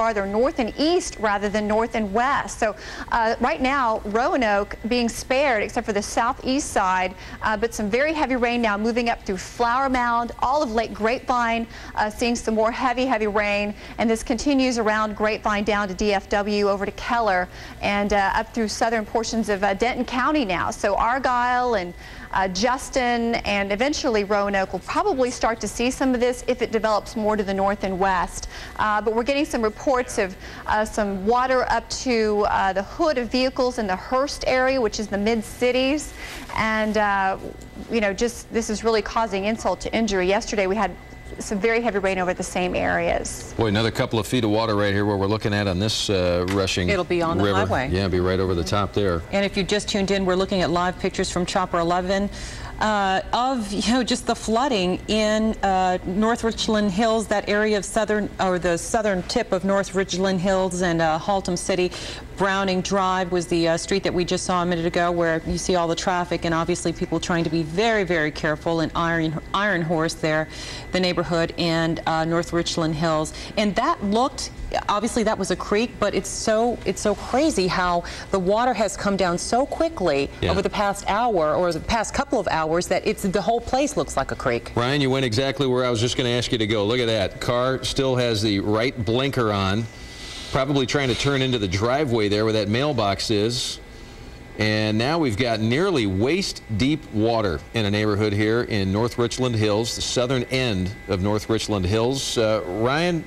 farther north and east rather than north and west. So right now, Roanoke being spared except for the southeast side, but some very heavy rain now moving up through Flower Mound, all of Lake Grapevine, seeing some more heavy rain, and this continues around Grapevine down to DFW over to Keller and up through southern portions of Denton County now. So Argyle and Justin and eventually Roanoke will probably start to see some of this if it develops more to the north and west. But we're getting some reports of some water up to the hood of vehicles in the Hearst area, which is the mid-cities. And, you know, just this is really causing insult to injury. Yesterday we had some very heavy rain over the same areas. Boy, another couple of feet of water right here where we're looking at on this rushing river. It'll be on the highway. Yeah, it'll be right over the top there. And if you just tuned in, we're looking at live pictures from Chopper 11 of, you know, just the flooding in North Richland Hills, that area of the southern tip of North Richland Hills and Haltom City. Browning Drive was the street that we just saw a minute ago, where you see all the traffic and obviously people trying to be very careful. And Iron Horse there, the neighborhood, and North Richland Hills. And that looked, obviously that was a creek, but it's so crazy how the water has come down so quickly over the past hour or the past couple of hours that the whole place looks like a creek. Ryan, you went exactly where I was just going to ask you to go. Look at that. Car still has the right blinker on, probably trying to turn into the driveway there where that mailbox is. And now we've got nearly waist-deep water in a neighborhood here in North Richland Hills, the southern end of North Richland Hills. Ryan,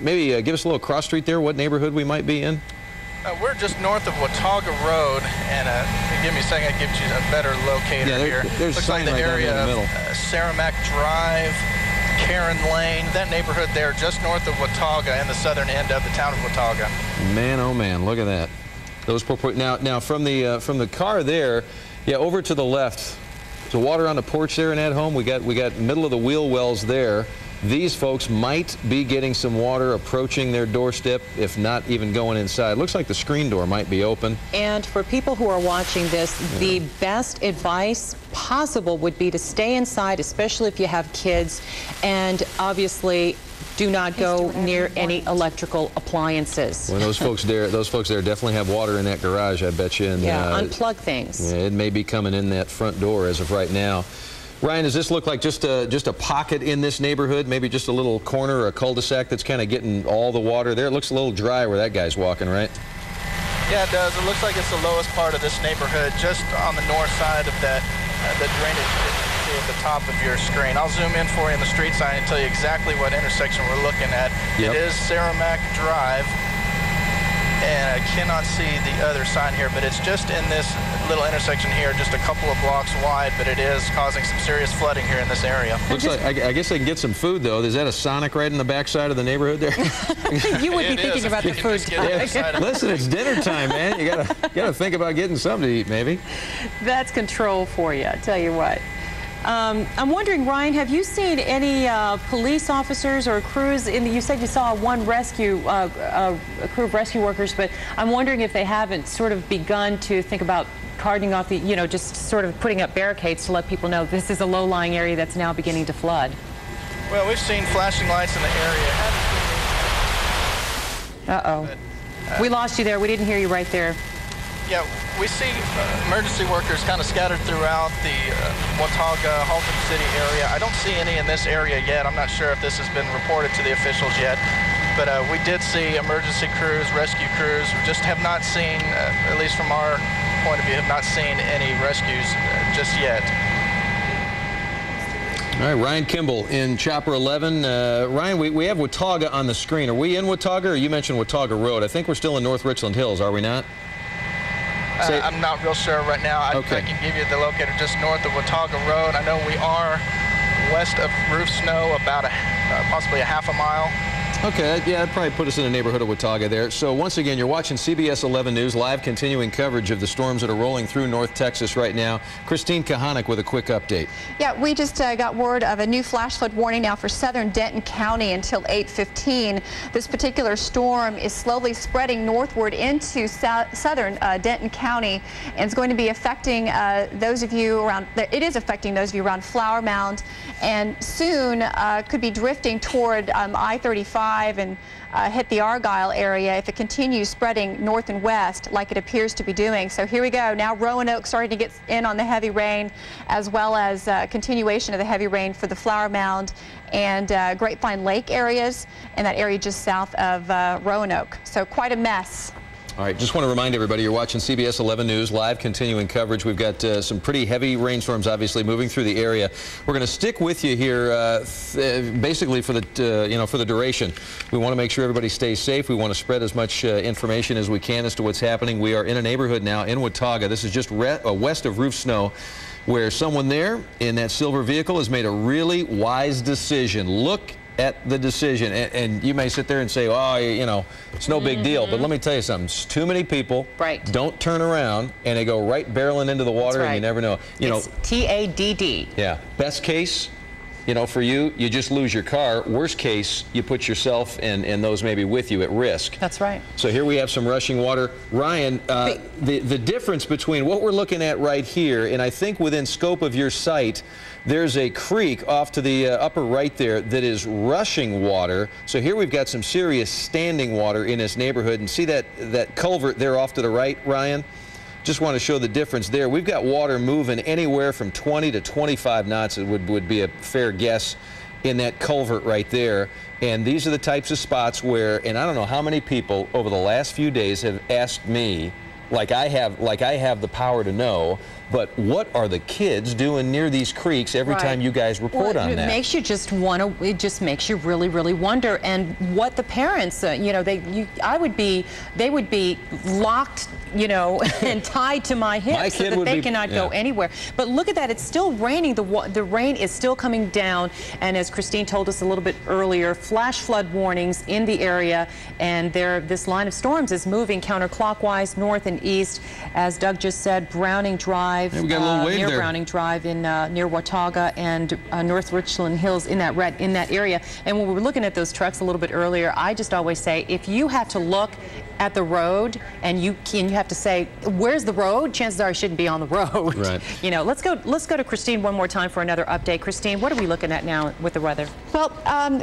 maybe give us a little cross street there, what neighborhood we might be in? We're just north of Watauga Road, and give me a second, I give you a better locator here. There's looks like the right area in the middle. of Saramac Drive, Karen Lane, that neighborhood there just north of Watauga and the southern end of the town of Watauga. Man, oh man, look at that. Those now from the car there, yeah, over to the left. So water on the porch there and at home. We got middle of the wheel wells there. These folks might be getting some water approaching their doorstep, if not even going inside. Looks like the screen door might be open. And for people who are watching this, the best advice possible would be to stay inside, especially if you have kids, and obviously do not go near any electrical appliances. Well, those folks there definitely have water in that garage, I bet you. And, unplug things. Yeah, it may be coming in that front door as of right now. Ryan, does this look like just a pocket in this neighborhood, maybe just a little corner or a cul-de-sac that's kind of getting all the water there? It looks a little dry where that guy's walking, right? Yeah, it does. It looks like it's the lowest part of this neighborhood, just on the north side of that the drainage at the top of your screen. I'll zoom in for you on the street sign and tell you exactly what intersection we're looking at. Yep. It is Saramac Drive, and I cannot see the other sign here, but it's just in this little intersection here, just a couple of blocks wide, but it is causing some serious flooding here in this area. Looks like, I guess they can get some food, though. Is that a Sonic right in the backside of the neighborhood there? You would be thinking about the food. Listen, it's dinner time, man. You gotta think about getting something to eat, maybe. That's control for you, I tell you what. I'm wondering, Ryan, have you seen any police officers or crews you said you saw one rescue, a crew of rescue workers, but I'm wondering if they haven't sort of begun to think about carting off the, just sort of putting up barricades to let people know this is a low-lying area that's now beginning to flood. Well, we've seen flashing lights in the area. Uh-oh. We lost you there. We didn't hear you right there. Yeah, we see emergency workers kind of scattered throughout the Watauga, Haltom City area. I don't see any in this area yet. I'm not sure if this has been reported to the officials yet. But we did see emergency crews, rescue crews. We just have not seen, at least from our point of view, have not seen any rescues just yet. All right, Ryan Kimball in Chopper 11. Ryan, we have Watauga on the screen. Are we in Watauga, or you mentioned Watauga Road? I think we're still in North Richland Hills, are we not? I'm not real sure right now. I can give you the locator just north of Watauga Road. I know we are west of Roof Snow, about possibly a half a mile. Okay, yeah, that'd probably put us in the neighborhood of Watauga there. So once again, you're watching CBS 11 News, live continuing coverage of the storms that are rolling through North Texas right now. Christine Kahanik with a quick update. Yeah, we just got word of a new flash flood warning now for southern Denton County until 8:15. This particular storm is slowly spreading northward into southern Denton County, and it's going to be affecting those of you around, it is affecting those of you around Flower Mound, and soon could be drifting toward I-35 I-35 and hit the Argyle area if it continues spreading north and west like it appears to be doing. So here we go. Now Roanoke starting to get in on the heavy rain, as well as continuation of the heavy rain for the Flower Mound and Grapevine Lake areas, and that area just south of Roanoke. So quite a mess. All right, just want to remind everybody you're watching CBS 11 News, live continuing coverage. We've got some pretty heavy rainstorms obviously moving through the area. We're going to stick with you here basically for the for the duration. We want to make sure everybody stays safe. We want to spread as much information as we can as to what's happening. We are in a neighborhood now in Watauga. This is just west of Roof Snow, where someone there in that silver vehicle has made a really wise decision. Look at the decision, and you may sit there and say, oh, you know, it's no big deal, but let me tell you something. It's too many people don't turn around, and they go right barreling into the water, and you never know. You know, TADD. Yeah. Best case, you know, for you, you just lose your car. Worst case, you put yourself and those maybe with you at risk. That's right. So here we have some rushing water. Ryan, the difference between what we're looking at right here, and I think within scope of your site, there's a creek off to the upper right there that is rushing water. So here we've got some serious standing water in this neighborhood. And see that culvert there off to the right, Ryan? Just want to show the difference there. We've got water moving anywhere from 20 to 25 knots. It would be a fair guess in that culvert right there. And these are the types of spots where, and I don't know how many people over the last few days have asked me, like I have the power to know, but what are the kids doing near these creeks every time you guys report on that? It makes you just want to, it just makes you really, really wonder. And what the parents, you know, they would be locked, you know, and tied to my hips so that they cannot go anywhere. But look at that, it's still raining. The rain is still coming down. And as Christine told us a little bit earlier, flash flood warnings in the area. And this line of storms is moving counterclockwise north and east. As Doug just said, Browning Drive. Yeah, we got a little wave near there. Browning Drive in near Watauga and North Richland Hills in that area. And when we were looking at those trucks a little bit earlier, I just always say, if you have to look at the road and you have to say, where's the road? Chances are you shouldn't be on the road. Right. You know, let's go to Christine one more time for another update. Christine, what are we looking at now with the weather? Well,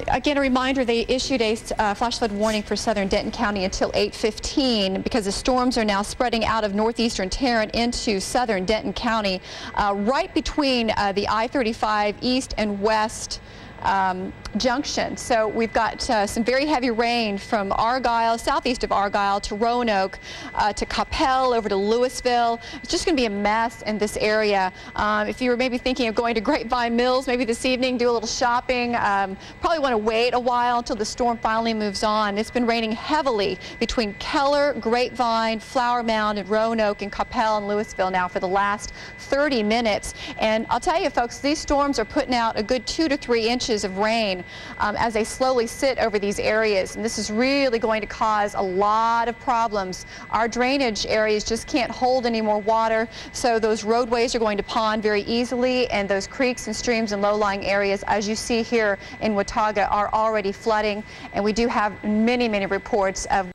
again, a reminder, they issued a flash flood warning for southern Denton County until 8:15 because the storms are now spreading out of northeastern Tarrant into southern Denton County, right between the I-35 east and west junction. So we've got some very heavy rain from Argyle, southeast of Argyle, to Roanoke, to Coppell, over to Louisville. It's just going to be a mess in this area. If you were maybe thinking of going to Grapevine Mills maybe this evening, do a little shopping, probably want to wait a while until the storm finally moves on. It's been raining heavily between Keller, Grapevine, Flower Mound, and Roanoke, and Coppell and Louisville now for the last 30 minutes. And I'll tell you, folks, these storms are putting out a good 2 to 3 inches of rain as they slowly sit over these areas, and this is really going to cause a lot of problems. Our drainage areas just can't hold any more water, so those roadways are going to pond very easily, and those creeks and streams and low-lying areas, as you see here in Watauga, are already flooding, and we do have many reports of